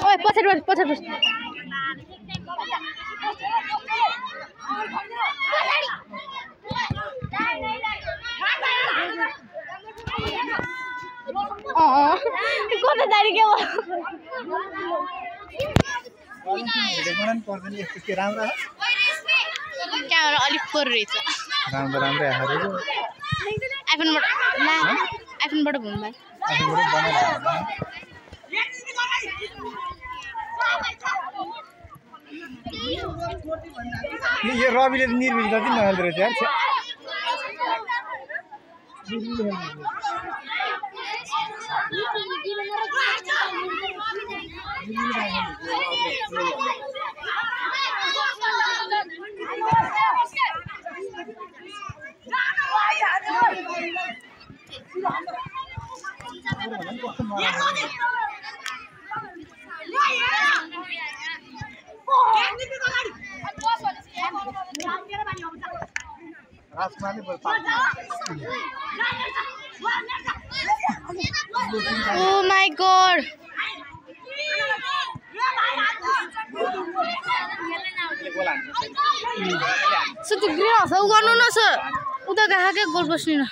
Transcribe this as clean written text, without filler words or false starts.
ओए पछाडि पछाडि कता दाडी के राम्रो क्यामेरा अलिक फोर रहेछ राम्रो आइफोनबाट घुम्नु यो रविले निर्मित जति नहाल्दो रहेछ यार Oh my god! So the green house, how gonna know, sir? Uda kaha ke goal bosni na.